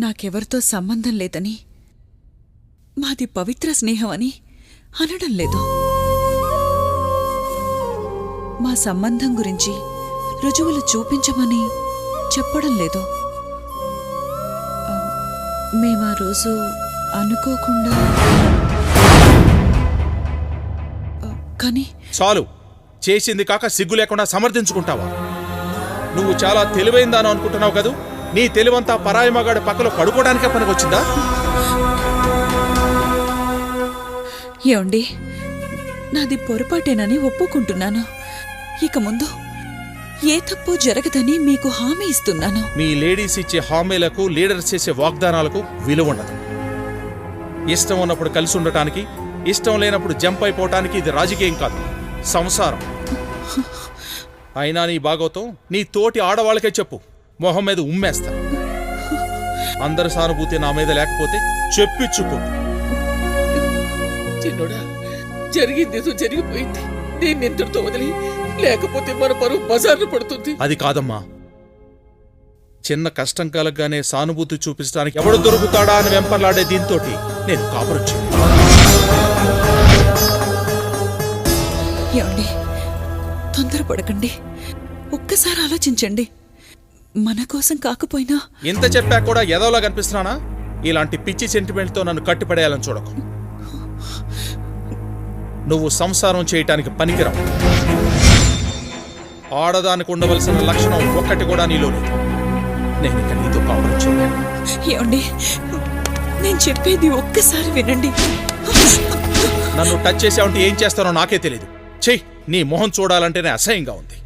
నాకెవరితో సంబంధం లేదని, మాది పవిత్ర స్నేహం అని అనడం లేదు. మా సంబంధం గురించి రుజువులు చూపించమని చెప్పడం లేదు. మేమా రోజు అనుకోకుండా కానీ చాలు, చేసింది కాక సిగ్గు లేకుండా సమర్థించుకుంటావా? నువ్వు చాలా తెలివైందాను అనుకుంటున్నావు కదూ. నీ తెలివంతా పరాయి మగాడి పక్కలో పడుకోవడానికే పనికొచ్చిందా? ఏమండి, నాది పొరపాటేనని ఒప్పుకుంటున్నాను. ఇక ముందు ఏ తప్పు జరగదని మీకు హామీ ఇస్తున్నాను. మీ లేడీస్ ఇచ్చే హామీలకు, లీడర్స్ చేసే వాగ్దానాలకు విలువ ఉండదు. ఇష్టం ఉన్నప్పుడు కలిసి ఉండటానికి, ఇష్టం లేనప్పుడు జంప్ అయిపోవటానికి ఇది రాజకీయం కాదు, సంసారం. అయినా నీ భాగవతం నీ తోటి ఆడవాళ్ళకే చెప్పు, మొహం మీద ఉమ్మేస్తా. అందరి సానుభూతి నా మీద లేకపోతే చెప్పిచ్చుకో. చిన్నోడా, జరిగిందేదో జరిగిపోయింది. దీన్ని ఇంతటితో వదిలి, లేకపోతే మన పరువు బజార్ను పడుతుంది. అది కాదమ్మా, చిన్న కష్టం కలగగానే సానుభూతి చూపించడానికి ఎవడు దొరుకుతాడా అని వెంపర్లాడే దీంతో నేను కాపురొచ్చాను. ఏమండి, తొందరపడకండి. ఒక్కసారి ఆలోచించండి. మన కోసం కాకపోయినా. ఇంత చెప్పా కూడా ఎదవలా కనిపిస్తున్నానా? ఇలాంటి పిచ్చి సెంటిమెంట్తో నన్ను కట్టిపడేయాలని చూడకు. నువ్వు సంసారం చేయటానికి పనికిరావు. ఆడదానికి ఉండవలసిన లక్షణం ఒక్కటి కూడా నీలో లేదు. నేను ఇక నీతో కాపురొచ్చాను. ఏమండి, నేను చెప్పేది ఒక్కసారి వినండి. నన్ను టచ్ చేసావంటే ఏం చేస్తానో నాకే తెలియదు. చెయ్యి, నీ మొహం చూడాలంటేనే అసహ్యంగా ఉంది.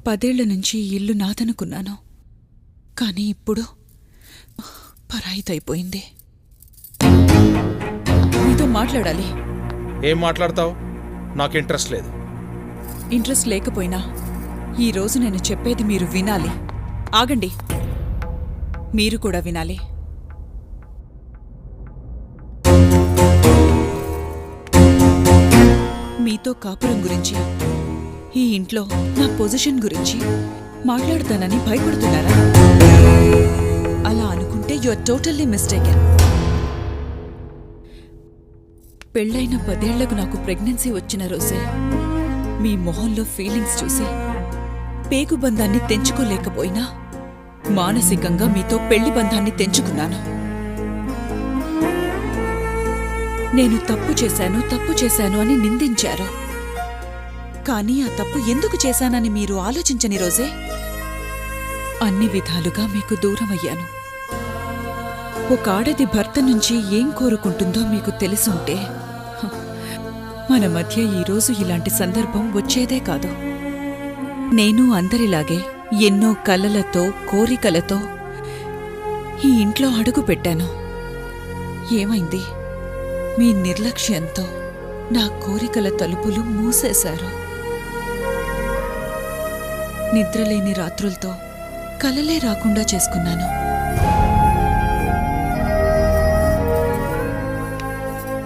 పదేళ్ల నుంచి ఇల్లు నాదనుకున్నాను. కానీ ఇప్పుడు పరాయితైపోయింది. మీతో మాట్లాడాలి. ఏం మాట్లాడతావు? నాకు ఇంట్రెస్ట్ లేదు. ఇంట్రెస్ట్ లేకపోయినా ఈరోజు నేను చెప్పేది మీరు వినాలి. ఆగండి, మీరు కూడా వినాలి. మీతో కాపురం గురించి, ఈ ఇంట్లో నా పొజిషన్ గురించి మాట్లాడతానని భయపడుతున్నారా? అలా అనుకుంటే యు ఆర్ టోటల్లీ మిస్టేకెన్. పెళ్ళైన 10 ఏళ్లకు నాకు ప్రెగ్నెన్సీ వచ్చిన రోజే మీ మొహంలో ఫీలింగ్స్ చూసి పేగు బంధాన్ని తెంచుకోలేకపోయినా మానసికంగా మీతో పెళ్లి బంధాన్ని తెంచుకున్నాను. నేను తప్పు చేశాను అని నిందించారు. కానీ ఆ తప్పు ఎందుకు చేశానని మీరు ఆలోచించని రోజే అన్ని విధాలుగా మీకు దూరమయ్యాను. ఒక ఆడది భర్త నుంచి ఏం కోరుకుంటుందో మీకు తెలిసుంటే మన మధ్య ఈరోజు ఇలాంటి సందర్భం వచ్చేదే కాదు. నేను అందరిలాగే ఎన్నో కలలతో, కోరికలతో ఈ ఇంట్లో అడుగు పెట్టాను. ఏమైంది? మీ నిర్లక్ష్యంతో నా కోరికల తలుపులు మూసేశారు. నిద్రలేని రాత్రులతో కలలే రాకుండా చేసుకున్నాను.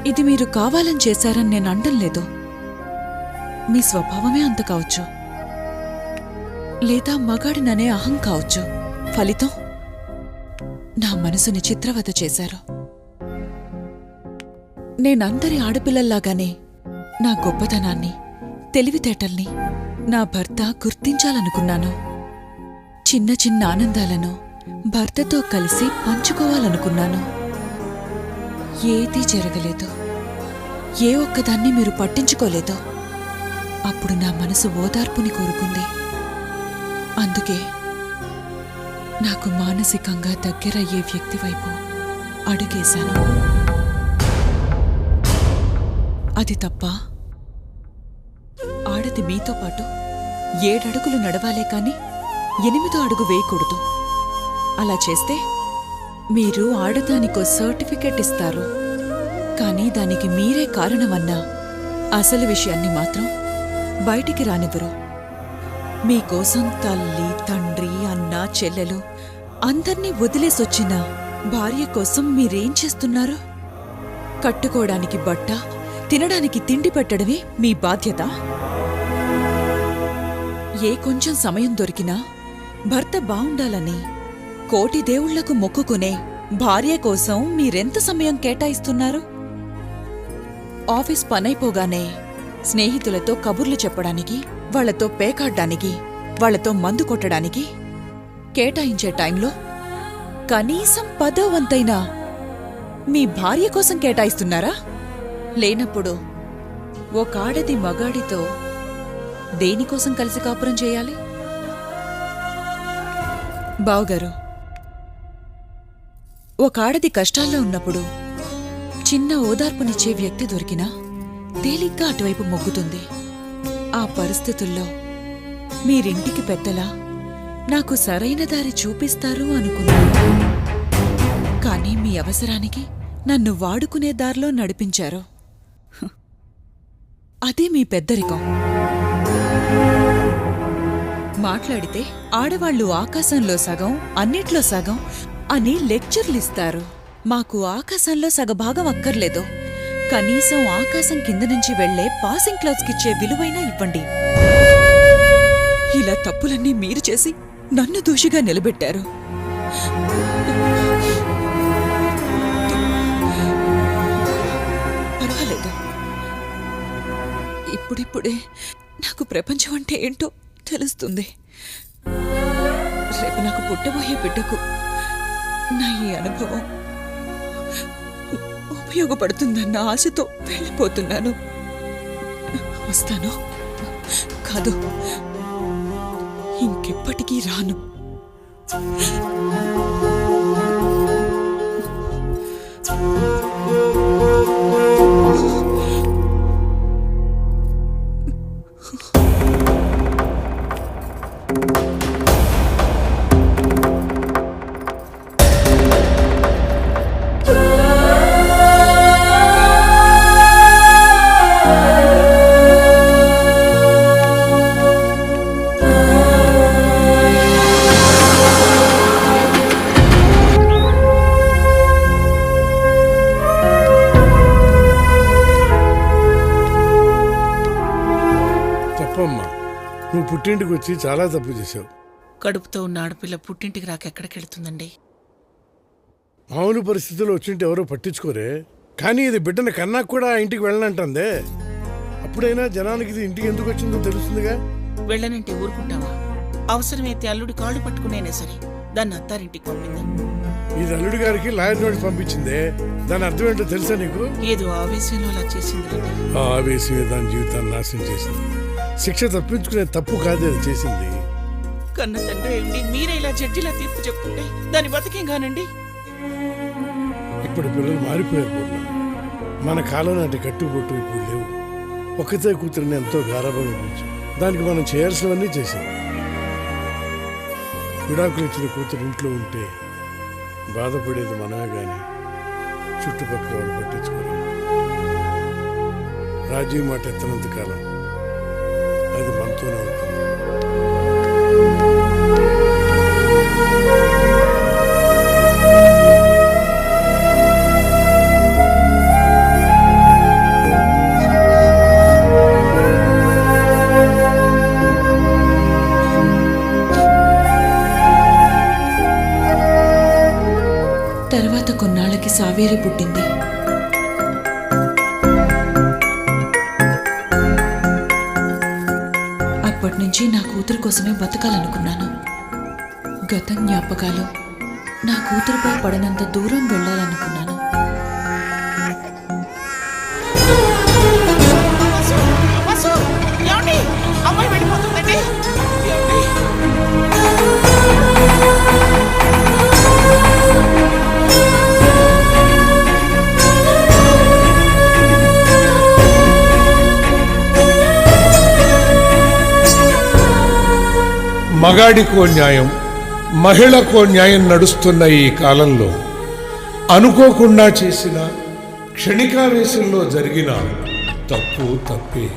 ఇది మీరు కావాలని చేశారని నేను అనడం లేదు. మీ స్వభావమే అంత కావచ్చు, లేదా మగాడిననే అహం కావచ్చు. ఫలితం నా మనసుని చిత్రవద చేశారు. నేనందరి ఆడపిల్లల్లాగానే నా గొప్పతనాన్ని, తెలివితేటల్ని నా భర్త గుర్తించాలనుకున్నాను. చిన్న చిన్న ఆనందాలను భర్తతో కలిసి పంచుకోవాలనుకున్నాను. ఏదీ జరగలేదు. ఏ ఒక్కదాన్ని మీరు పట్టించుకోలేదు. అప్పుడు నా మనసు ఓదార్పుని కోరుకుంది. అందుకే నాకు మానసికంగా దగ్గరయ్యే వ్యక్తి వైపు అడుగేశాను. అది తప్ప? ఆడది మీతో పాటు 7 అడుగులు నడవాలే కాని 8వ అడుగు వేయకూడదు. అలా చేస్తే మీరు ఆడదానికో సర్టిఫికెట్ ఇస్తారు, కానీ దానికి మీరే కారణమన్న అసలు విషయాన్ని మాత్రం బయటికి రానివ్వరు. మీకోసం తల్లి, తండ్రి, అన్న, చెల్లెలు అందర్నీ వదిలేసొచ్చిన భార్య కోసం మీరేం చేస్తున్నారు? కట్టుకోవడానికి బట్ట, తినడానికి తిండి పెట్టడమే మీ బాధ్యత. ఏ కొంచెం సమయం దొరికినా భర్త బావుండాలని కోటి దేవుళ్లకు మొక్కుకునే భార్య కోసం మీరెంత సమయం కేటాయిస్తున్నారు? ఆఫీస్ పనైపోగానే స్నేహితులతో కబుర్లు చెప్పడానికి, వాళ్లతో పేకాడ్డానికి, వాళ్లతో మందు కొట్టడానికి కేటాయించే టైంలో కనీసం 10వ వంతైనా మీ భార్య కోసం కేటాయిస్తున్నారా? లేనప్పుడు ఒకాడది మగాడితో దేనికోసం కలిసి కాపురం చేయాలి? బావగారు, ఒకాడది కష్టాల్లో ఉన్నప్పుడు చిన్న ఓదార్పునిచ్చే వ్యక్తి దొరికినా తేలిగ్గా అటువైపు మొగ్గుతుంది. ఆ పరిస్థితుల్లో మీరింటికి పెద్దలా నాకు సరైన దారి చూపిస్తారు అనుకున్నాను. కానీ మీ అవసరానికి నన్ను వాడుకునే దారిలో నడిపించారు. అదే మీ పెద్దరికం. మాట్లాడితే ఆడవాళ్లు ఆకాశంలో సగం, అన్నిట్లో సగం అని లెక్చర్లిస్తారు. మాకు ఆకాశంలో సగభాగం అక్కర్లేదు, కనీసం ఆకాశం కింద నుంచి వెళ్లే పాసింగ్ క్లౌడ్స్కిచ్చే విలువైనా ఇవ్వండి. ఇలా తప్పులన్నీ మీరు చేసి నన్ను దోషిగా నిలబెట్టారు. పర్వాలేదు, ఇప్పుడిప్పుడే నాకు ప్రపంచం అంటే ఏంటో తెలుస్తుంది. రేపు నాకు పుట్టబోయే బిడ్డకు నా ఈ అనుభవం ఉపయోగపడుతుందన్న ఆశతో వెళ్ళిపోతున్నాను. వస్తాను కాదు, ఇంకెప్పటికీ రాను. నువ్వు పుట్టింటికి వచ్చి చాలా తప్పు చేశావు. కడుపుతో ఉన్న ఆడపిల్ల పుట్టింటికి రాక ఎక్కడికెళ్తుందండి? మామూలు పరిస్థితుల్లో వచ్చింటే ఎవరో పట్టించుకోరే, కానీ ఇది బిడ్డను కన్నా కూడా ఆ ఇంటికి వెళ్ళనంటుందే. అప్పుడైనా జనానికి ఇది ఇంటికి ఎందుకు వచ్చిందో తెలుస్తుందిగా. వెళ్ళనంటే ఊరుకుంటావా? అవసరమైతే అల్లుడి కాళ్ళు పట్టుకునేనే సరే దాన్ని అత్తారింటికి పంపిందా? ఇది అల్లుడి గారికి లాయర్ నోటీస్ పంపించిందే, దాని అర్థం ఏంటో తెలుసా నీకు? ఏదో ఆవేశంలో అలా చేసింది. ఆ ఆవేశమే దాని జీవితాన్ని నాశనం చేసింది. శిక్ష తప్పించుకునే తప్పు కాదు అది చేసింది. కన్న తండ్రి ఏంటి మీరే ఇలా జడ్జిలా తీర్పు చెప్తుంటే దాని బతికేం కానండి. ఇప్పుడు పిల్లలు మారిపోయారు కూడా. మన కాలం నాటి కట్టుబొట్టు ఇప్పుడు లేవు. ఒక్కతే కూతురిని ఎంతో గారాబంగా పెంచు, దానికి మనం చేయాల్సినవన్నీ చేసాం. విడాకులు ఇచ్చిన కూతురు ఇంట్లో ఉంటే బాధపడేది మనమే గాని చుట్టుపక్కల వాడు పట్టించుకోలేదు. రాజీ మాట ఎత్తనంత కాలం అది మనతోనే ఉంటుంది. తర్వాత కొన్నాళ్ళకి సావేరి పుట్టింది. అప్పటినుంచి నా కూతురు కోసమే బతకాలనుకున్నాను. గత జ్ఞాపకాలు నా కూతురుపై పడనంత దూరం వెళ్ళాలనుకున్నాను. మగాడికో న్యాయం, మహిళకో న్యాయం నడుస్తున్న ఈ కాలంలో అనుకోకుండా చేసిన, క్షణికావేశంలో జరిగిన తప్పు తప్పే.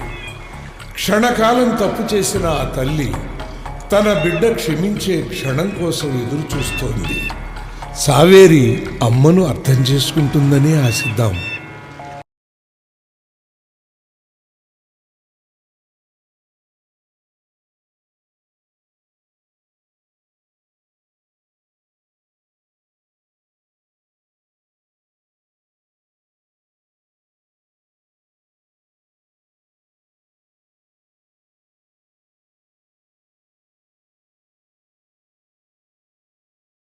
క్షణకాలం తప్పు చేసిన ఆ తల్లి తన బిడ్డ క్షమించే క్షణం కోసం ఎదురు చూస్తోంది. సావేరి అమ్మను అర్థం చేసుకుంటుందని ఆశిద్దాం.